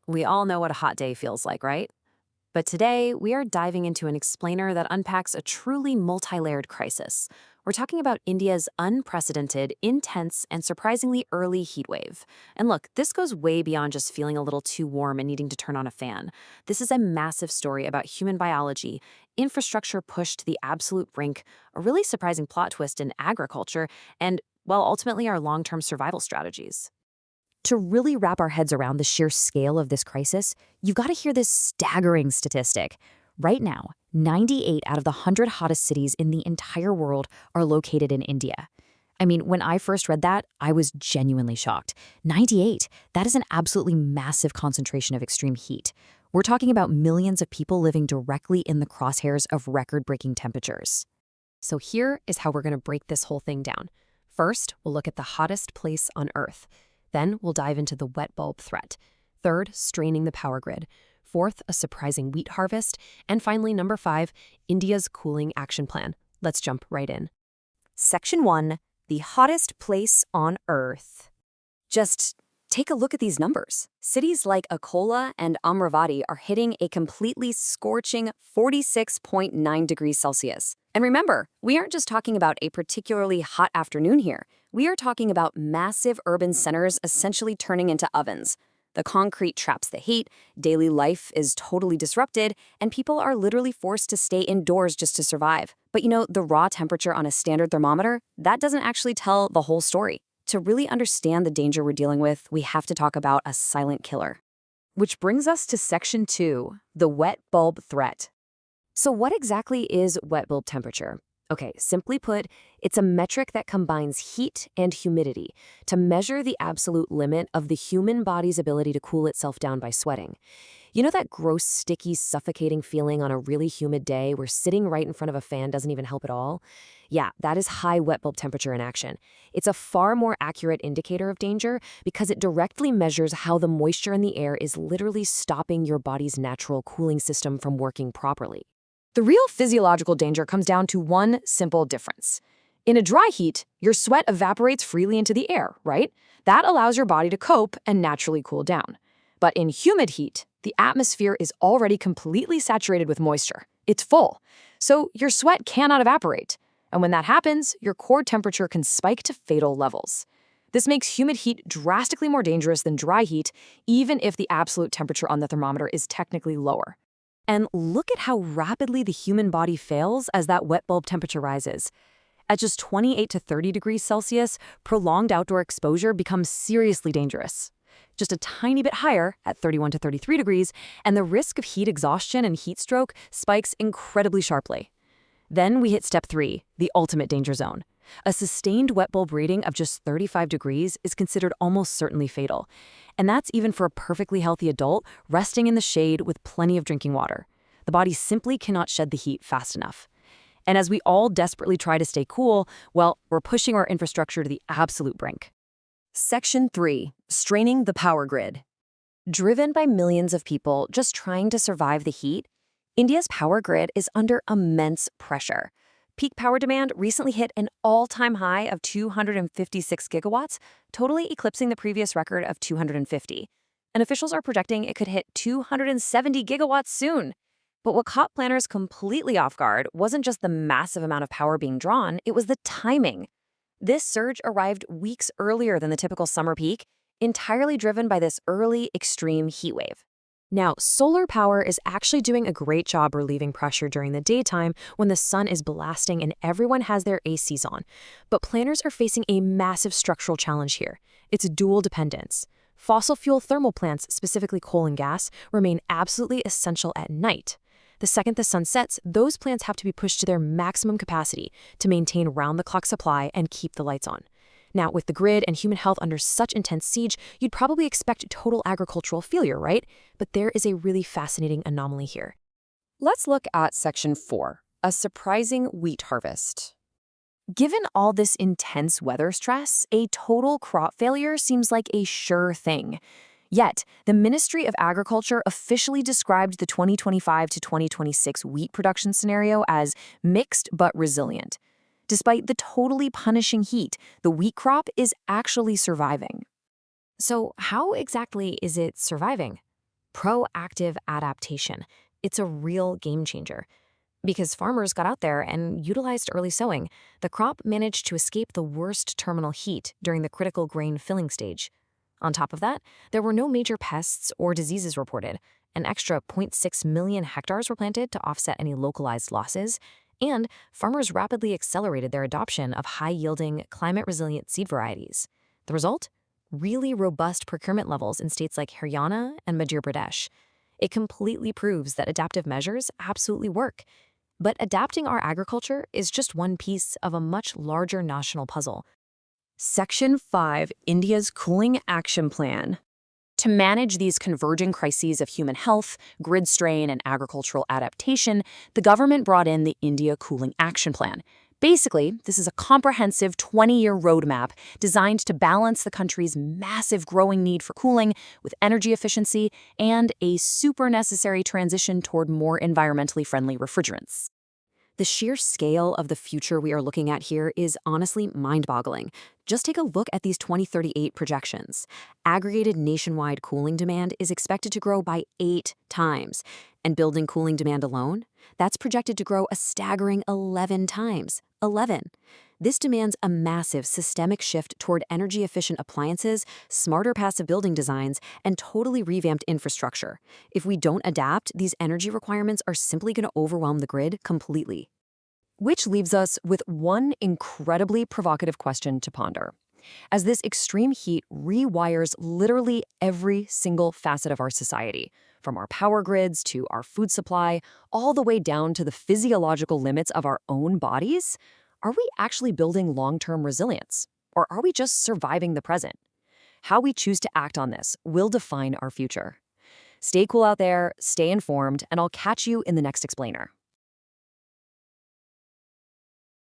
We all know what a hot day feels like, right? But today, we are diving into an explainer that unpacks a truly multi-layered crisis. We're talking about India's unprecedented, intense, and surprisingly early heat wave. And look, this goes way beyond just feeling a little too warm and needing to turn on a fan. This is a massive story about human biology, infrastructure pushed to the absolute brink, a really surprising plot twist in agriculture, and, well, ultimately our long-term survival strategies. To really wrap our heads around the sheer scale of this crisis, you've got to hear this staggering statistic. Right now, 98 out of the 100 hottest cities in the entire world are located in India. I mean, when I first read that, I was genuinely shocked. 98, that is an absolutely massive concentration of extreme heat. We're talking about millions of people living directly in the crosshairs of record-breaking temperatures. So here is how we're going to break this whole thing down. First, we'll look at the hottest place on Earth. Then we'll dive into the wet bulb threat. Third, straining the power grid. Fourth, a surprising wheat harvest. And finally, number 5, India's cooling action plan. Let's jump right in. Section 1, the hottest place on Earth. Just take a look at these numbers. Cities like Akola and Amravati are hitting a completely scorching 46.9 degrees Celsius. And remember, we aren't just talking about a particularly hot afternoon here. We are talking about massive urban centers essentially turning into ovens. The concrete traps the heat, daily life is totally disrupted, and people are literally forced to stay indoors just to survive. But the raw temperature on a standard thermometer, that doesn't actually tell the whole story. To really understand the danger we're dealing with, we have to talk about a silent killer. Which brings us to Section 2, the wet bulb threat. So what exactly is wet bulb temperature? Okay, simply put, it's a metric that combines heat and humidity to measure the absolute limit of the human body's ability to cool itself down by sweating. You know that gross, sticky, suffocating feeling on a really humid day where sitting right in front of a fan doesn't even help at all? Yeah, that is high wet bulb temperature in action. It's a far more accurate indicator of danger because it directly measures how the moisture in the air is literally stopping your body's natural cooling system from working properly. The real physiological danger comes down to one simple difference. In a dry heat, your sweat evaporates freely into the air, right? That allows your body to cope and naturally cool down. But in humid heat, the atmosphere is already completely saturated with moisture. It's full. So your sweat cannot evaporate. And when that happens, your core temperature can spike to fatal levels. This makes humid heat drastically more dangerous than dry heat, even if the absolute temperature on the thermometer is technically lower. And look at how rapidly the human body fails as that wet bulb temperature rises. At just 28 to 30 degrees Celsius, prolonged outdoor exposure becomes seriously dangerous. Just a tiny bit higher, at 31 to 33 degrees, and the risk of heat exhaustion and heat stroke spikes incredibly sharply. Then we hit step 3, the ultimate danger zone. A sustained wet bulb reading of just 35 degrees is considered almost certainly fatal. And that's even for a perfectly healthy adult resting in the shade with plenty of drinking water. The body simply cannot shed the heat fast enough. And as we all desperately try to stay cool, well, we're pushing our infrastructure to the absolute brink. Section 3, straining the power grid. Driven by millions of people just trying to survive the heat, India's power grid is under immense pressure. Peak power demand recently hit an all-time high of 256 gigawatts, totally eclipsing the previous record of 250. And officials are projecting it could hit 270 gigawatts soon. But what caught planners completely off guard wasn't just the massive amount of power being drawn, it was the timing. This surge arrived weeks earlier than the typical summer peak, entirely driven by this early extreme heat wave. Now, solar power is actually doing a great job relieving pressure during the daytime when the sun is blasting and everyone has their ACs on. But planners are facing a massive structural challenge here. It's dual dependence. Fossil fuel thermal plants, specifically coal and gas, remain absolutely essential at night. The second the sun sets, those plants have to be pushed to their maximum capacity to maintain round-the-clock supply and keep the lights on. Now, with the grid and human health under such intense siege, you'd probably expect total agricultural failure, right? But there is a really fascinating anomaly here. Let's look at Section 4, a surprising wheat harvest. Given all this intense weather stress, a total crop failure seems like a sure thing. Yet, the Ministry of Agriculture officially described the 2025 to 2026 wheat production scenario as mixed but resilient. Despite the totally punishing heat, the wheat crop is actually surviving. So how exactly is it surviving? proactive adaptation. It's a real game changer. Because farmers got out there and utilized early sowing, the crop managed to escape the worst terminal heat during the critical grain filling stage. On top of that, there were no major pests or diseases reported. An extra zero point 0.6 million hectares were planted to offset any localized losses, and farmers rapidly accelerated their adoption of high-yielding, climate-resilient seed varieties. The result? Really robust procurement levels in states like Haryana and Madhya Pradesh. It completely proves that adaptive measures absolutely work. But adapting our agriculture is just one piece of a much larger national puzzle. Section 5, India's Cooling Action Plan. To manage these converging crises of human health, grid strain, and agricultural adaptation, the government brought in the India Cooling Action Plan. Basically, this is a comprehensive 20-year roadmap designed to balance the country's massive growing need for cooling with energy efficiency and a super necessary transition toward more environmentally friendly refrigerants. The sheer scale of the future we are looking at here is honestly mind-boggling. Just take a look at these 2038 projections. Aggregated nationwide cooling demand is expected to grow by 8 times. And building cooling demand alone? That's projected to grow a staggering 11 times. 11. This demands a massive systemic shift toward energy-efficient appliances, smarter passive building designs, and totally revamped infrastructure. If we don't adapt, these energy requirements are simply going to overwhelm the grid completely. Which leaves us with one incredibly provocative question to ponder. As this extreme heat rewires literally every single facet of our society, from our power grids to our food supply, all the way down to the physiological limits of our own bodies, are we actually building long-term resilience? Or are we just surviving the present? How we choose to act on this will define our future. Stay cool out there, stay informed, and I'll catch you in the next explainer.